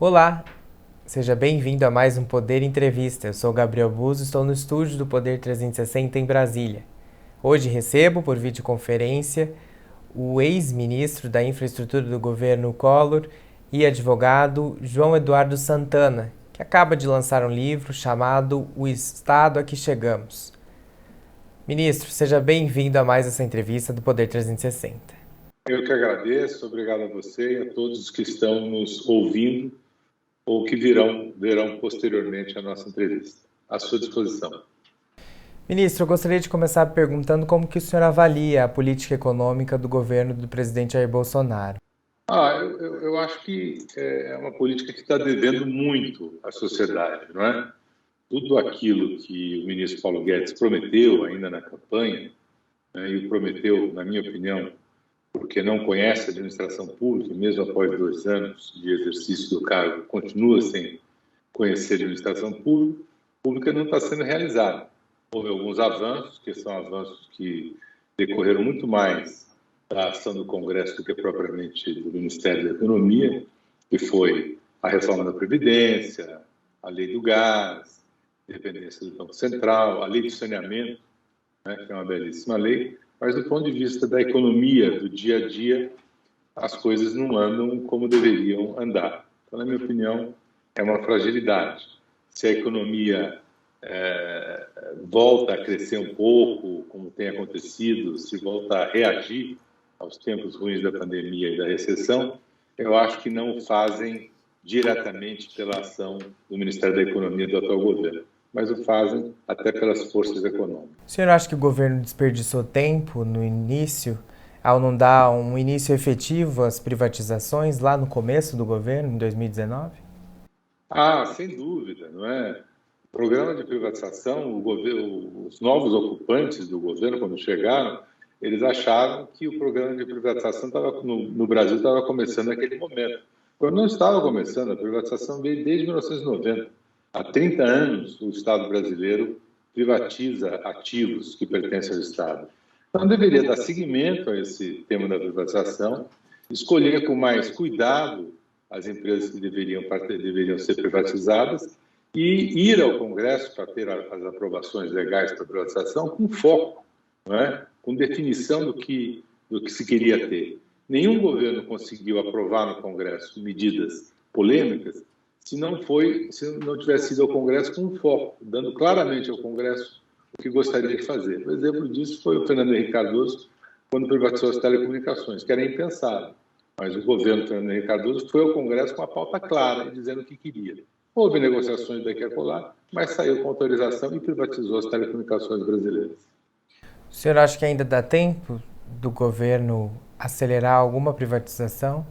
Olá, seja bem-vindo a mais um Poder Entrevista. Eu sou Gabriel Buzo, estou no estúdio do Poder 360 em Brasília. Hoje recebo, por videoconferência, o ex-ministro da Infraestrutura do governo Collor e advogado João Eduardo Santana, que acaba de lançar um livro chamado O Estado a que Chegamos. Ministro, seja bem-vindo a mais essa entrevista do Poder 360. Eu que agradeço, obrigado a você e a todos os que estão nos ouvindo ou que verão posteriormente a nossa entrevista. À sua disposição. Ministro, eu gostaria de começar perguntando como que o senhor avalia a política econômica do governo do presidente Jair Bolsonaro. Eu acho que é uma política que está devendo muito à sociedade, não é? Tudo aquilo que o ministro Paulo Guedes prometeu ainda na campanha, né, e prometeu, na minha opinião, porque não conhece a administração pública, mesmo após 2 anos de exercício do cargo, continua sem conhecer a administração pública não está sendo realizada. Houve alguns avanços, que são avanços que decorreram muito mais da ação do Congresso do que propriamente do Ministério da Economia, que foi a reforma da Previdência, a lei do gás, independência do Banco Central, a lei do saneamento, né, que é uma belíssima lei, mas do ponto de vista da economia, do dia a dia, as coisas não andam como deveriam andar. Então, na minha opinião, é uma fragilidade. Se a economia volta a crescer um pouco, como tem acontecido, se volta a reagir aos tempos ruins da pandemia e da recessão, eu acho que não fazem diretamente pela ação do Ministério da Economia do atual governo, mas o fazem até pelas forças econômicas. O senhor acha que o governo desperdiçou tempo no início, ao não dar um início efetivo às privatizações lá no começo do governo, em 2019? Sem dúvida, não é? O programa de privatização, os novos ocupantes do governo, quando chegaram, eles achavam que o programa de privatização no Brasil estava começando naquele momento. Quando não estava começando, a privatização veio desde 1990. Há 30 anos, o Estado brasileiro privatiza ativos que pertencem ao Estado. Então, deveria dar seguimento a esse tema da privatização, escolher com mais cuidado as empresas que deveriam ser privatizadas e ir ao Congresso para ter as aprovações legais para a privatização com foco, não é? Com definição do que se queria ter. Nenhum governo conseguiu aprovar no Congresso medidas polêmicas se não tivesse ido ao Congresso com foco, dando claramente ao Congresso o que gostaria de fazer. O exemplo disso foi o Fernando Henrique Cardoso, quando privatizou as telecomunicações, que era impensável. Mas o governo Fernando Henrique Cardoso foi ao Congresso com a pauta clara, dizendo o que queria. Houve negociações daqui a colar, mas saiu com autorização e privatizou as telecomunicações brasileiras. O senhor acha que ainda dá tempo do governo acelerar alguma privatização?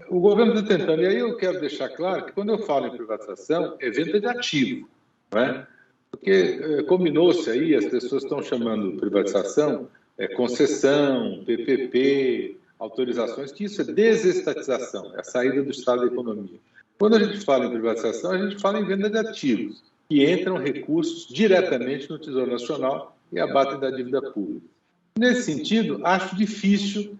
O governo está tentando. E aí eu quero deixar claro que quando eu falo em privatização, é venda de ativo, não é? Porque combinou-se aí, as pessoas estão chamando privatização, concessão, PPP, autorizações, que isso é desestatização, é a saída do Estado da economia. Quando a gente fala em privatização, a gente fala em venda de ativos, que entram recursos diretamente no Tesouro Nacional e abatem da dívida pública. Nesse sentido, acho difícil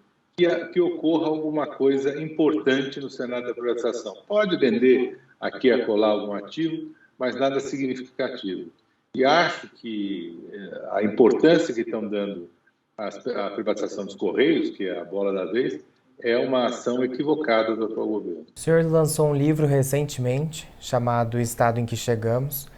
que ocorra alguma coisa importante no cenário da privatização. Pode vender aqui a colar algum ativo, mas nada significativo. E acho que a importância que estão dando à privatização dos Correios, que é a bola da vez, é uma ação equivocada do atual governo. O senhor lançou um livro recentemente chamado O Estado em que Chegamos,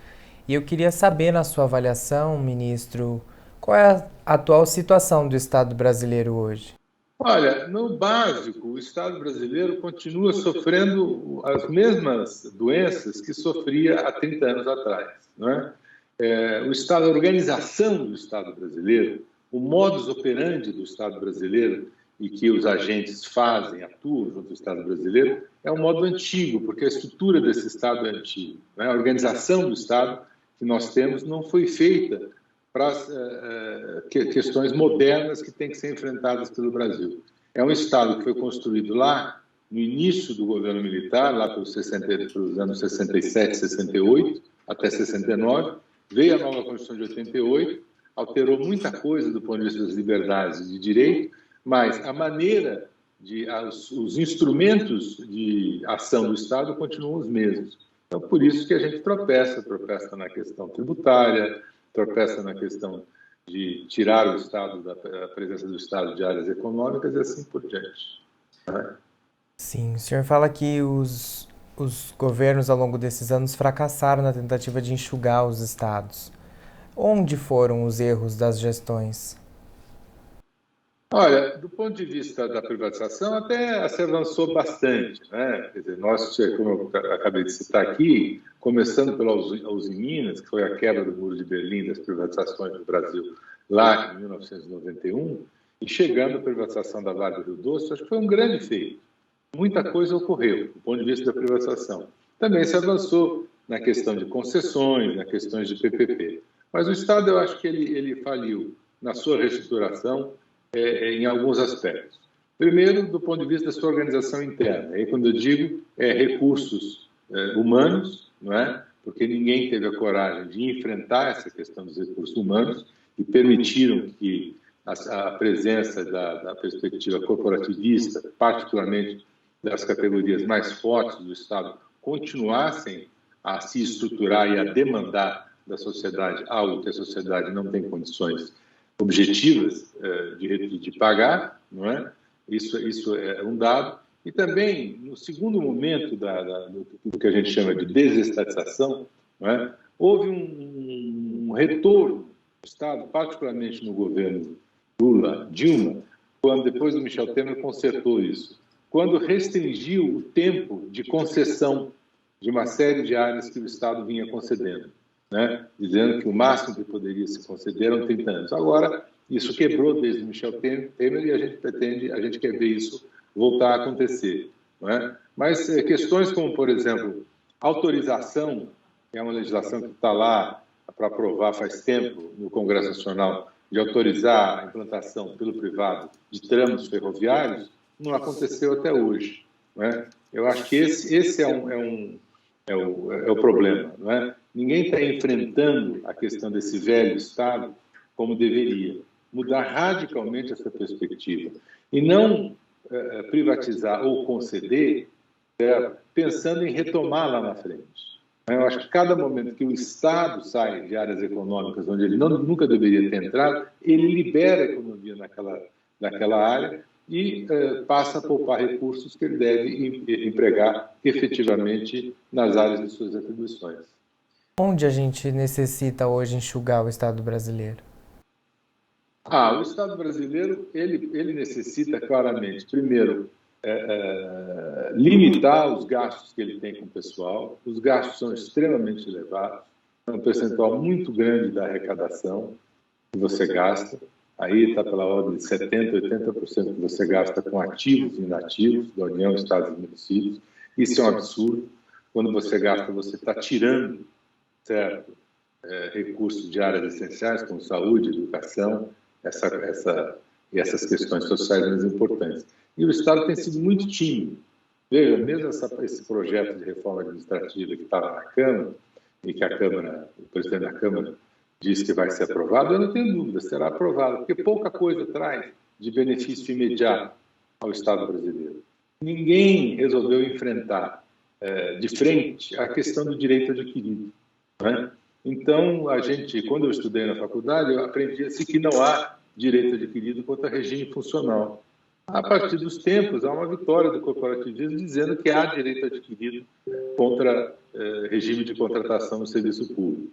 e eu queria saber, na sua avaliação, ministro, qual é a atual situação do Estado brasileiro hoje? Olha, no básico, o Estado brasileiro continua sofrendo as mesmas doenças que sofria há 30 anos atrás, não é? O Estado, a organização do Estado brasileiro, o modus operandi do Estado brasileiro e que os agentes atuam junto ao Estado brasileiro, é um modo antigo, porque a estrutura desse Estado é antiga, não é? A organização do Estado que nós temos não foi feita para as questões modernas que têm que ser enfrentadas pelo Brasil. É um Estado que foi construído lá no início do governo militar, lá pelos anos 67, 68, até 69, veio a nova Constituição de 88, alterou muita coisa do ponto de vista das liberdades e de direito, mas a maneira os instrumentos de ação do Estado continuam os mesmos. Então, por isso que a gente tropeça na questão tributária, tropeça na questão de tirar o Estado, a presença do Estado de áreas econômicas e assim por diante. Né? Sim, o senhor fala que os governos ao longo desses anos fracassaram na tentativa de enxugar os estados. Onde foram os erros das gestões? Olha, do ponto de vista da privatização, até se avançou bastante, né? Quer dizer, nós, como eu acabei de citar aqui, começando pela Usiminas, que foi a quebra do Muro de Berlim das privatizações do Brasil lá em 1991, e chegando à privatização da Vale do Rio Doce, acho que foi um grande feito. Muita coisa ocorreu do ponto de vista da privatização. Também se avançou na questão de concessões, na questões de PPP. Mas o Estado, eu acho que ele faliu na sua reestruturação, em alguns aspectos. Primeiro, do ponto de vista da sua organização interna. Aí, quando eu digo recursos humanos, não é? Porque ninguém teve a coragem de enfrentar essa questão dos recursos humanos e permitiram que a presença da perspectiva corporativista, particularmente das categorias mais fortes do Estado, continuassem a se estruturar e a demandar da sociedade algo que a sociedade não tem condições objetivas de pagar, não é? Isso é um dado. E também, no segundo momento do que a gente chama de desestatização, não é? Houve um retorno do Estado, particularmente no governo Lula-Dilma, quando depois do Michel Temer consertou isso, quando restringiu o tempo de concessão de uma série de áreas que o Estado vinha concedendo. Né? Dizendo que o máximo que poderia se conceder eram 30 anos. Agora, isso quebrou desde o Michel Temer e a gente quer ver isso voltar a acontecer. Não é? Mas questões como, por exemplo, autorização, que é uma legislação que está lá para aprovar faz tempo no Congresso Nacional, de autorizar a implantação pelo privado de tramos ferroviários, não aconteceu até hoje. Não é? Eu acho que esse é o problema, não é? Ninguém está enfrentando a questão desse velho Estado como deveria. Mudar radicalmente essa perspectiva. E não privatizar ou conceder, pensando em retomar lá na frente. Eu acho que cada momento que o Estado sai de áreas econômicas onde ele nunca deveria ter entrado, ele libera a economia naquela área e passa a poupar recursos que ele deve empregar efetivamente nas áreas de suas atribuições. Onde a gente necessita hoje enxugar o Estado brasileiro? O Estado brasileiro ele necessita claramente, primeiro, limitar os gastos que ele tem com o pessoal. Os gastos são extremamente elevados, é um percentual muito grande da arrecadação que você gasta. Aí está pela ordem de 70%, 80% que você gasta com ativos e inativos da União, Estados e municípios. Isso é um absurdo. Quando você gasta, você está tirando, certo, recursos de áreas essenciais, como saúde, educação, e essas questões sociais mais importantes. E o Estado tem sido muito tímido. Veja, mesmo esse projeto de reforma administrativa que estava na Câmara, e que o presidente da Câmara diz que vai ser aprovado, eu não tenho dúvida, será aprovado, porque pouca coisa traz de benefício imediato ao Estado brasileiro. Ninguém resolveu enfrentar de frente a questão do direito adquirido. Né? Então, quando eu estudei na faculdade, eu aprendi assim que não há direito adquirido contra regime funcional. A partir dos tempos, há uma vitória do corporativismo dizendo que há direito adquirido contra regime de contratação no serviço público.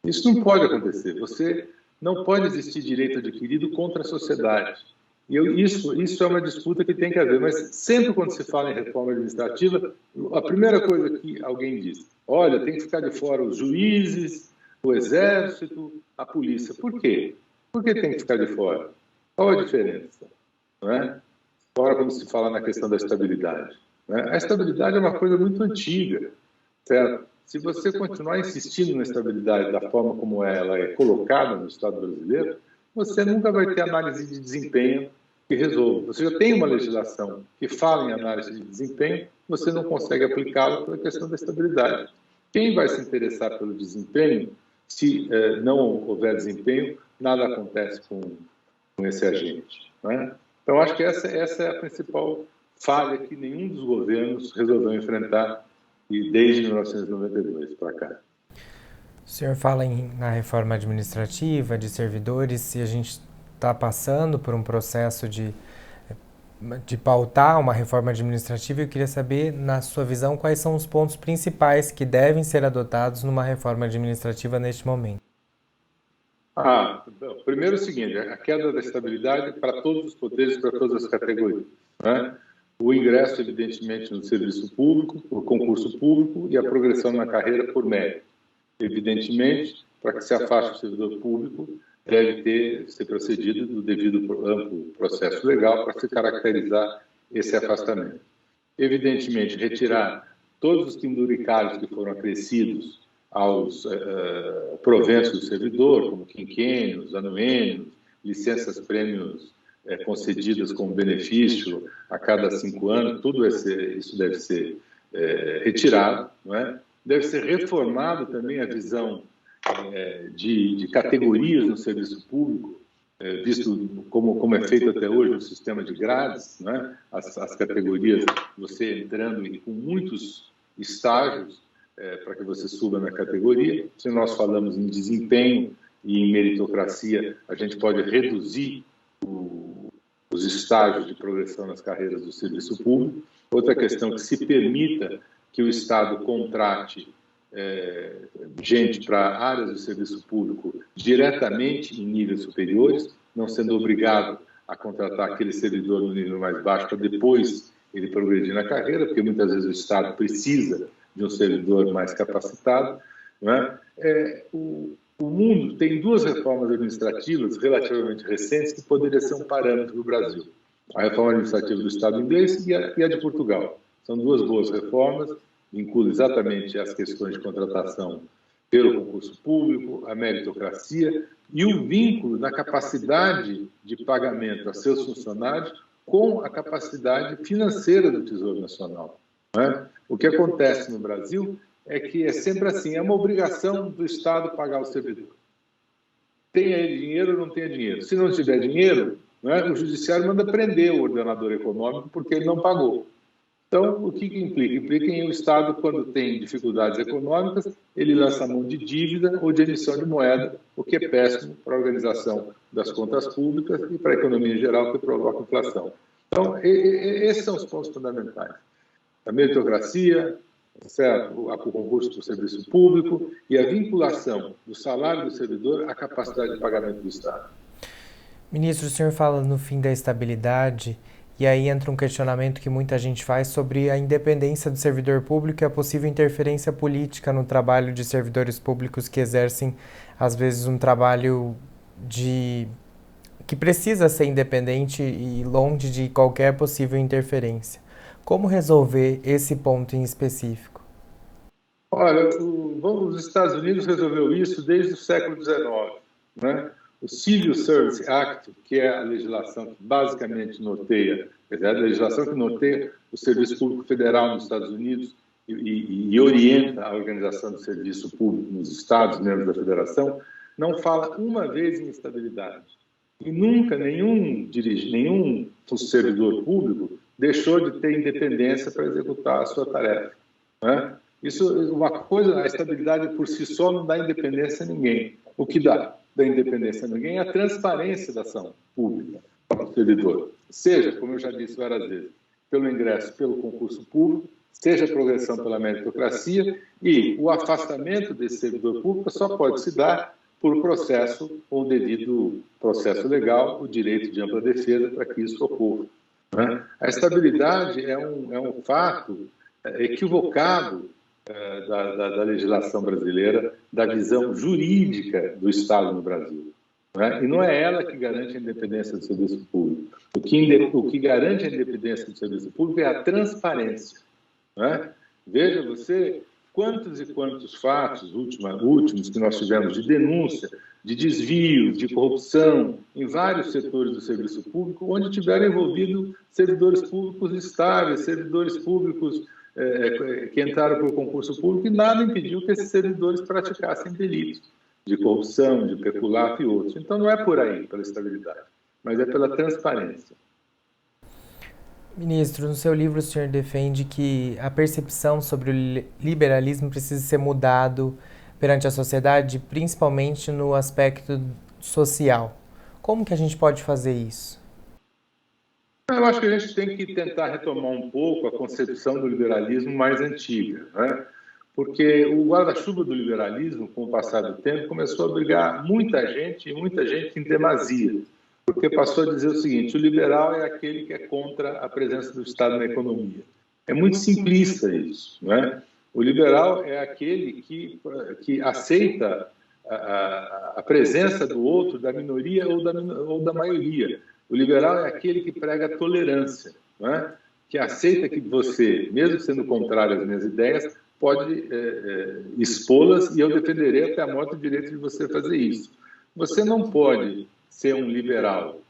Isso não pode acontecer. Não pode existir direito adquirido contra a sociedade. E isso é uma disputa que tem que haver. Mas sempre quando se fala em reforma administrativa, a primeira coisa que alguém diz, olha, tem que ficar de fora os juízes, o exército, a polícia. Por quê? Por que tem que ficar de fora? Qual a diferença? Não é? Agora, quando se fala na questão da estabilidade. Né? A estabilidade é uma coisa muito antiga, certo? Se você continuar insistindo na estabilidade da forma como ela é colocada no Estado brasileiro, você nunca vai ter análise de desempenho que resolva. Você já tem uma legislação que fala em análise de desempenho, você não consegue aplicá-la pela questão da estabilidade. Quem vai se interessar pelo desempenho, se não houver desempenho, nada acontece com esse agente. Não é? Então, acho que essa é a principal falha que nenhum dos governos resolveu enfrentar e desde 1992 para cá. O senhor fala na reforma administrativa, de servidores, se a gente está passando por um processo de pautar uma reforma administrativa, eu queria saber, na sua visão, quais são os pontos principais que devem ser adotados numa reforma administrativa neste momento. Primeiro é o seguinte, a queda da estabilidade para todos os poderes, para todas as categorias, né? O ingresso, evidentemente, no serviço público, por concurso público e a progressão na carreira por mérito. Evidentemente, para que se afaste o servidor público, deve ser procedido do devido amplo processo legal para se caracterizar esse afastamento. Evidentemente, retirar todos os penduricalhos que foram acrescidos aos proventos do servidor, como quinquênios, anuênios, licenças-prêmios concedidas como benefício a cada 5 anos, tudo isso deve ser retirado, não é? Deve ser reformado também a visão de categorias no serviço público, visto como é feito até hoje no sistema de grades, né? As categorias, você entrando com muitos estágios para que você suba na categoria. Se nós falamos em desempenho e em meritocracia, a gente pode reduzir os estágios de progressão nas carreiras do serviço público. Outra questão, que se permita que o Estado contrate gente para áreas do serviço público diretamente em níveis superiores, não sendo obrigado a contratar aquele servidor no nível mais baixo para depois ele progredir na carreira, porque muitas vezes o Estado precisa de um servidor mais capacitado, não é? O mundo tem 2 reformas administrativas relativamente recentes que poderiam ser um parâmetro do Brasil. A reforma administrativa do Estado inglês e a de Portugal. São 2 boas reformas, inclui exatamente as questões de contratação pelo concurso público, a meritocracia e o vínculo da capacidade de pagamento a seus funcionários com a capacidade financeira do Tesouro Nacional, não é? O que acontece no Brasil é que é sempre assim, é uma obrigação do Estado pagar o servidor. Tenha ele dinheiro ou não tenha dinheiro. Se não tiver dinheiro, não é? O Judiciário manda prender o ordenador econômico porque ele não pagou. Então, o que implica? Implica em o Estado, quando tem dificuldades econômicas, ele lança a mão de dívida ou de emissão de moeda, o que é péssimo para a organização das contas públicas e para a economia em geral, que provoca inflação. Então, esses são os pontos fundamentais. A meritocracia, certo? O concurso para o serviço público e a vinculação do salário do servidor à capacidade de pagamento do Estado. Ministro, o senhor fala no fim da estabilidade. E aí entra um questionamento que muita gente faz sobre a independência do servidor público e a possível interferência política no trabalho de servidores públicos que exercem, às vezes, um trabalho que precisa ser independente e longe de qualquer possível interferência. Como resolver esse ponto em específico? Olha, os Estados Unidos resolveu isso desde o século XIX, né? O Civil Service Act, que é a legislação que basicamente norteia, quer dizer, a legislação que norteia o serviço público federal nos Estados Unidos e orienta a organização do serviço público nos estados, membros da federação, não fala uma vez em estabilidade. E nunca nenhum servidor público deixou de ter independência para executar a sua tarefa, né? Isso, a estabilidade por si só não dá independência a ninguém. O que dá independência a ninguém é a transparência da ação pública para o servidor. Seja, como eu já disse várias vezes, pelo ingresso pelo concurso público, seja a progressão pela meritocracia, e o afastamento desse servidor público só pode se dar por processo ou devido processo legal, o direito de ampla defesa para que isso ocorra, né? A estabilidade é um fato equivocado da legislação brasileira, da visão jurídica do Estado no Brasil, né? E não é ela que garante a independência do serviço público. O que garante a independência do serviço público é a transparência, né? Veja você quantos e quantos fatos últimos que nós tivemos de denúncia, de desvios, de corrupção em vários setores do serviço público, onde tiveram envolvido servidores públicos estáveis, servidores públicos que entraram para o concurso público, e nada impediu que esses servidores praticassem delitos de corrupção, de peculato e outros. Então, não é por aí, pela estabilidade, mas é pela transparência. Ministro, no seu livro o senhor defende que a percepção sobre o liberalismo precisa ser mudado perante a sociedade, principalmente no aspecto social. Como que a gente pode fazer isso? Eu acho que a gente tem que tentar retomar um pouco a concepção do liberalismo mais antiga, né? Porque o guarda-chuva do liberalismo, com o passar do tempo, começou a abrigar muita gente, e muita gente em demasia, porque passou a dizer o seguinte: o liberal é aquele que é contra a presença do Estado na economia. É muito simplista isso, não é? O liberal é aquele que aceita a presença do outro, da minoria ou da maioria. O liberal é aquele que prega a tolerância, não é? Que aceita que você, mesmo sendo contrário às minhas ideias, pode expô-las, e eu defenderei até a morte o direito de você fazer isso. Você não pode ser um liberal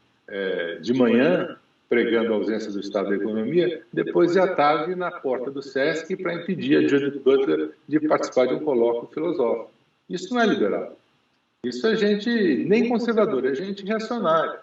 de manhã, pregando a ausência do Estado da economia, depois de à tarde na porta do SESC para impedir a Judith Butler de participar de um colóquio filosófico. Isso não é liberal. Isso é gente nem conservadora, é gente reacionária.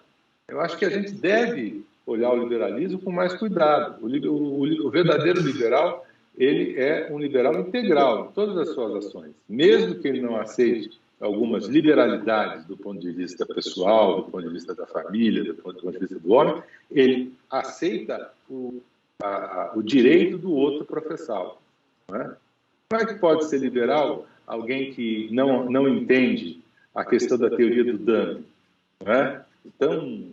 Eu acho que a gente deve olhar o liberalismo com mais cuidado. O verdadeiro liberal, ele é um liberal integral em todas as suas ações. Mesmo que ele não aceite algumas liberalidades do ponto de vista pessoal, do ponto de vista da família, do ponto de vista do homem, ele aceita o direito do outro professá-lo. Não é? Como é que pode ser liberal alguém que não entende a questão da teoria do dano? Não é? Então,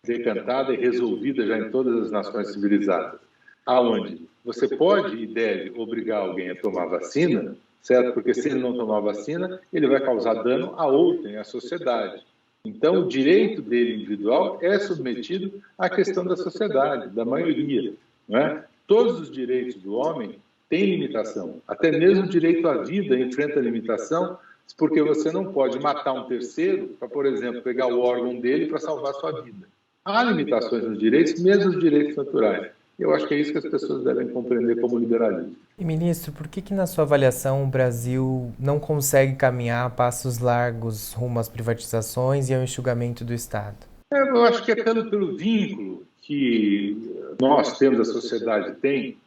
decantada e resolvida já em todas as nações civilizadas, aonde você pode e deve obrigar alguém a tomar vacina, certo? Porque se ele não tomar vacina, ele vai causar dano a outrem, à sociedade. Então, o direito dele individual é submetido à questão da sociedade, da maioria, não é? Todos os direitos do homem têm limitação. Até mesmo o direito à vida enfrenta limitação, porque você não pode matar um terceiro para, por exemplo, pegar o órgão dele para salvar a sua vida. Há limitações nos direitos, mesmo os direitos naturais. Eu acho que é isso que as pessoas devem compreender como liberalismo. E, ministro, por que na sua avaliação o Brasil não consegue caminhar a passos largos rumo às privatizações e ao enxugamento do Estado? Eu acho que é pelo vínculo que nós temos, a sociedade tem,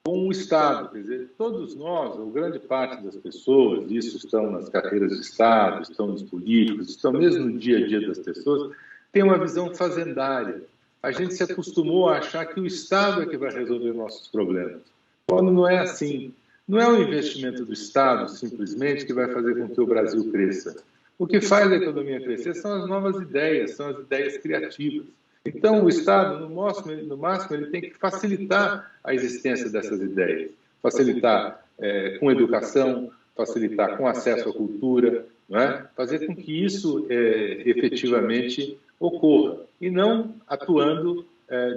com o Estado. Quer dizer, todos nós, ou grande parte das pessoas, isso estão nas carreiras de Estado, estão nos políticos, estão mesmo no dia a dia das pessoas, tem uma visão fazendária. A gente se acostumou a achar que o Estado é que vai resolver nossos problemas, quando não é assim. Não é o investimento do Estado, simplesmente, que vai fazer com que o Brasil cresça. O que faz a economia crescer são as novas ideias, são as ideias criativas. Então, o Estado, no máximo, ele tem que facilitar a existência dessas ideias. Facilitar com educação, facilitar com acesso à cultura, não é? Fazer com que isso efetivamente ocorra, e não atuando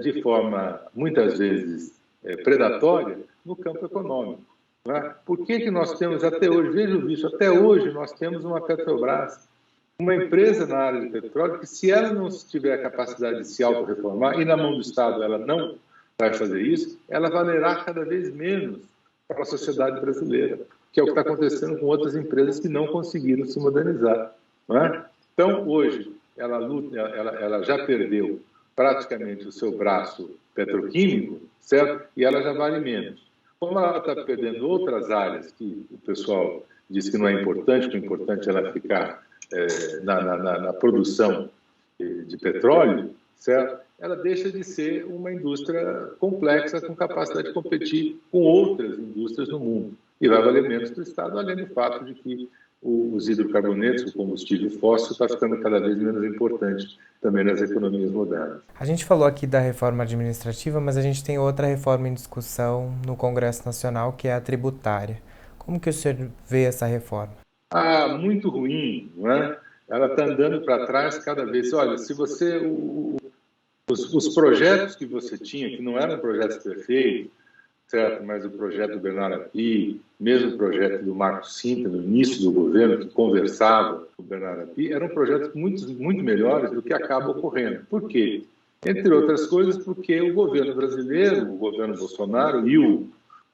de forma, muitas vezes, predatória no campo econômico. Não é? Por que nós temos até hoje, veja isso, até hoje nós temos uma Petrobras, uma empresa na área de petróleo que, se ela não tiver a capacidade de se autorreformar, e na mão do Estado ela não vai fazer isso, ela valerá cada vez menos para a sociedade brasileira, que é o que está acontecendo com outras empresas que não conseguiram se modernizar. Não é? Então, hoje, ela já perdeu praticamente o seu braço petroquímico, certo? E ela já vale menos. Como ela está perdendo outras áreas que o pessoal diz que não é importante, que o importante é ela ficar na produção de petróleo, certo? Ela deixa de ser uma indústria complexa com capacidade de competir com outras indústrias no mundo. E vai valer menos para o Estado, além do fato de que os hidrocarbonetos, o combustível fóssil, está ficando cada vez menos importante também nas economias modernas. A gente falou aqui da reforma administrativa, mas a gente tem outra reforma em discussão no Congresso Nacional, que é a tributária. Como que o senhor vê essa reforma? Muito ruim, não é? Ela está andando para trás cada vez. Olha, se você... Os projetos que você tinha, que não eram projetos perfeitos, certo? Mas o projeto do Bernardo Api, mesmo o projeto do Marco Cintra, no início do governo, que conversava com o Bernardo Api, eram projetos muito melhores do que acaba ocorrendo. Por quê? Entre outras coisas, porque o governo brasileiro, o governo Bolsonaro e o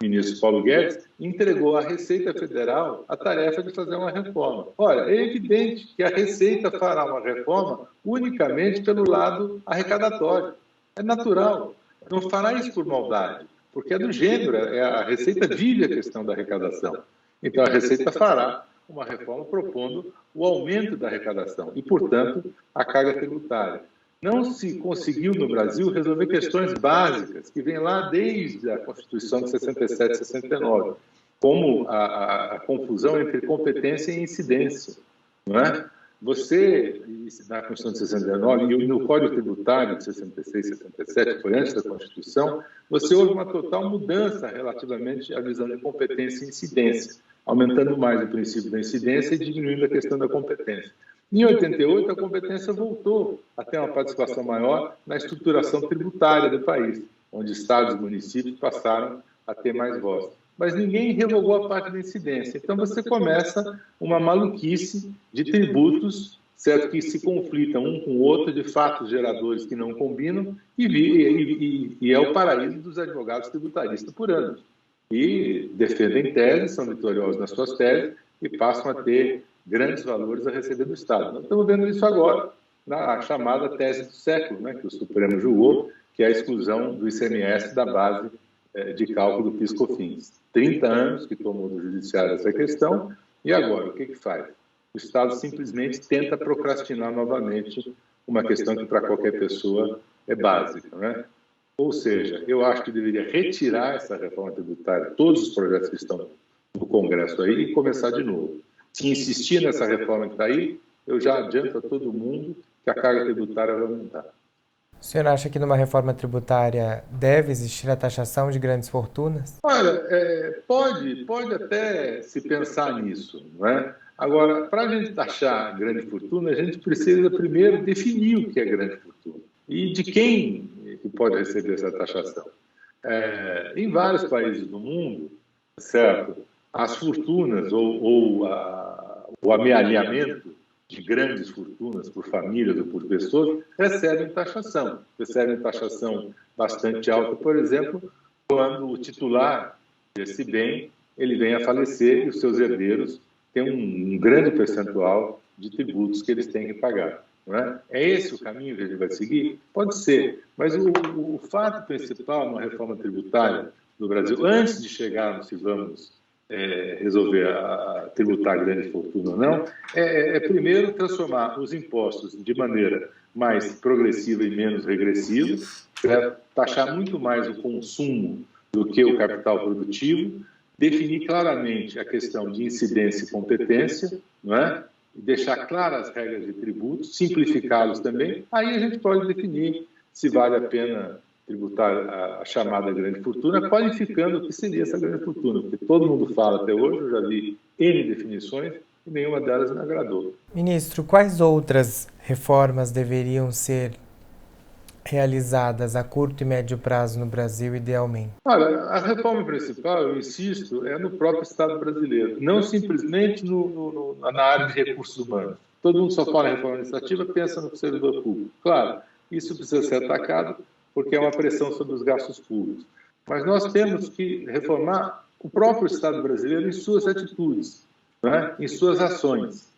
ministro Paulo Guedes entregou à Receita Federal a tarefa de fazer uma reforma. Olha, é evidente que a Receita fará uma reforma unicamente pelo lado arrecadatório. É natural. não fará isso por maldade, porque é do gênero, a Receita vive a questão da arrecadação. Então, a Receita fará uma reforma propondo o aumento da arrecadação e, portanto, a carga tributária. Não se conseguiu no Brasil resolver questões básicas que vêm lá desde a Constituição de 67 e 69, como a confusão entre competência e incidência, não é? Você, na Constituição de 69 e no Código Tributário de 66 e 67, que foi antes da Constituição, você houve uma total mudança relativamente à visão de competência e incidência, aumentando mais o princípio da incidência e diminuindo a questão da competência. Em 88, a competência voltou a ter uma participação maior na estruturação tributária do país, onde estados e municípios passaram a ter mais voz. Mas ninguém revogou a parte da incidência. Então, você começa uma maluquice de tributos, certo, que se conflitam um com o outro, de fatos geradores que não combinam, e é o paraíso dos advogados tributaristas por anos. E defendem teses, são vitoriosos nas suas teses e passam a ter grandes valores a receber do Estado. Nós estamos vendo isso agora, na chamada tese do século, né, que o Supremo julgou, que é a exclusão do ICMS da base de cálculo do PIS/COFINS. 30 anos que tomou do Judiciário essa questão, e agora, o que faz? O Estado simplesmente tenta procrastinar novamente uma questão que para qualquer pessoa é básica, né? Ou seja, eu acho que deveria retirar essa reforma tributária, todos os projetos que estão no Congresso aí, e começar de novo. Se insistir nessa reforma que está aí, eu já adianto a todo mundo que a carga tributária vai aumentar. O senhor acha que numa reforma tributária deve existir a taxação de grandes fortunas? Olha, pode até se pensar nisso, não é? Agora, para a gente taxar grande fortuna, a gente precisa primeiro definir o que é grande fortuna e de quem que pode receber essa taxação. Em vários países do mundo, certo, as fortunas ou o amealhamento de grandes fortunas por famílias ou por pessoas recebem taxação bastante alta, por exemplo, quando o titular desse bem ele vem a falecer e os seus herdeiros têm um grande percentual de tributos que eles têm que pagar. Não é? É esse o caminho que a gente vai seguir? Pode ser, mas o fato principal numa reforma tributária do Brasil, antes de chegarmos, se vamos resolver a tributar grande fortuna ou não, primeiro transformar os impostos de maneira mais progressiva e menos regressiva, taxar muito mais o consumo do que o capital produtivo, definir claramente a questão de incidência e competência, não é? E deixar claras as regras de tributos, simplificá-los também, aí a gente pode definir se vale a pena tributar a chamada grande fortuna, qualificando o que seria essa grande fortuna, porque todo mundo fala até hoje, eu já vi N definições e nenhuma delas me agradou. Ministro, quais outras reformas deveriam ser realizadas a curto e médio prazo no Brasil, idealmente? Olha, a reforma principal, eu insisto, é no próprio Estado brasileiro, não simplesmente na área de recursos humanos. Todo mundo só fala em reforma administrativa, pensa no servidor público. Claro, isso precisa ser atacado porque é uma pressão sobre os gastos públicos. Mas nós temos que reformar o próprio Estado brasileiro em suas atitudes, né? Em suas ações,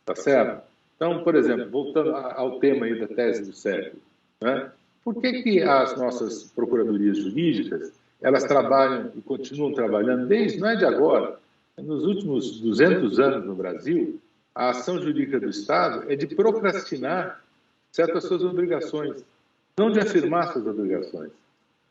tá certo? Então, por exemplo, voltando ao tema aí da tese do século, né? Por que as nossas procuradorias jurídicas, elas trabalham e continuam trabalhando não é de agora, nos últimos 200 anos no Brasil, a ação jurídica do Estado é de procrastinar certas suas obrigações, não de afirmar suas obrigações.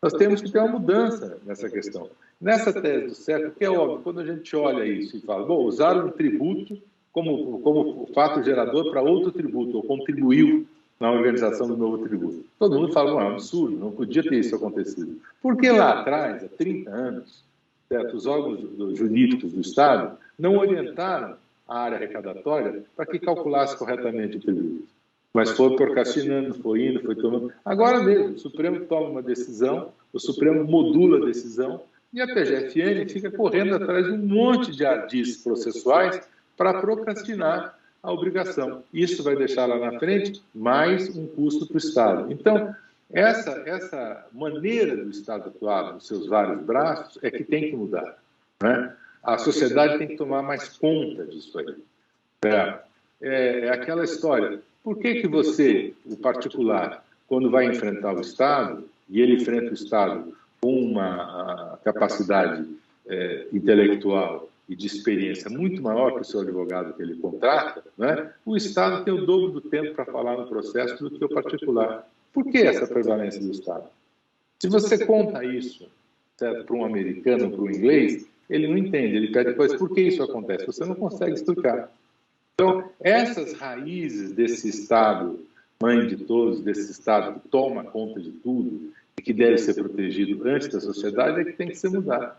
Nós temos que ter uma mudança nessa questão. Nessa tese do século, que é óbvio, quando a gente olha isso e fala, bom, usaram um tributo como fato gerador para outro tributo, ou contribuiu na organização do novo tributo. Todo mundo fala, é um absurdo, não podia ter isso acontecido. Porque lá atrás, há 30 anos, certo, os órgãos jurídicos do Estado não orientaram a área arrecadatória para que calculasse corretamente o tributo. Mas foi procrastinando, foi indo, foi tomando. Agora mesmo, o Supremo toma uma decisão, o Supremo modula a decisão e a PGFN fica correndo atrás de um monte de ardis processuais para procrastinar a obrigação. Isso vai deixar lá na frente mais um custo para o Estado. Então, essa maneira do Estado atuar nos seus vários braços é que tem que mudar, né? A sociedade tem que tomar mais conta disso aí. É aquela história. Por que você, o particular, quando vai enfrentar o Estado, e ele enfrenta o Estado com uma capacidade intelectual e de experiência muito maior que o seu advogado que ele contrata, né? O Estado tem o dobro do tempo para falar no processo do que o particular. Por que essa prevalência do Estado? Se você conta isso para um americano, para um inglês, ele não entende, ele pede depois por que isso acontece, você não consegue explicar. Então, essas raízes desse Estado, mãe de todos, desse Estado que toma conta de tudo e que deve ser protegido antes da sociedade, é que tem que ser mudado.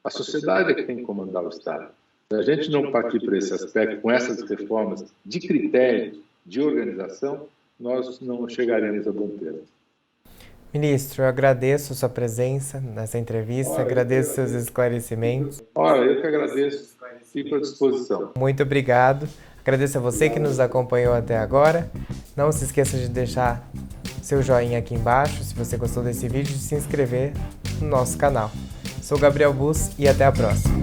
A sociedade é que tem que comandar o Estado. Se a gente não partir para esse aspecto, com essas reformas de critérios, de organização, nós não chegaremos a bom termo. Ministro, eu agradeço a sua presença nessa entrevista, agradeço seus esclarecimentos. Olha, eu que agradeço, fico à disposição. Muito obrigado. Agradeço a você que nos acompanhou até agora. Não se esqueça de deixar seu joinha aqui embaixo, se você gostou desse vídeo, e se inscrever no nosso canal. Sou Gabriel Bus e até a próxima.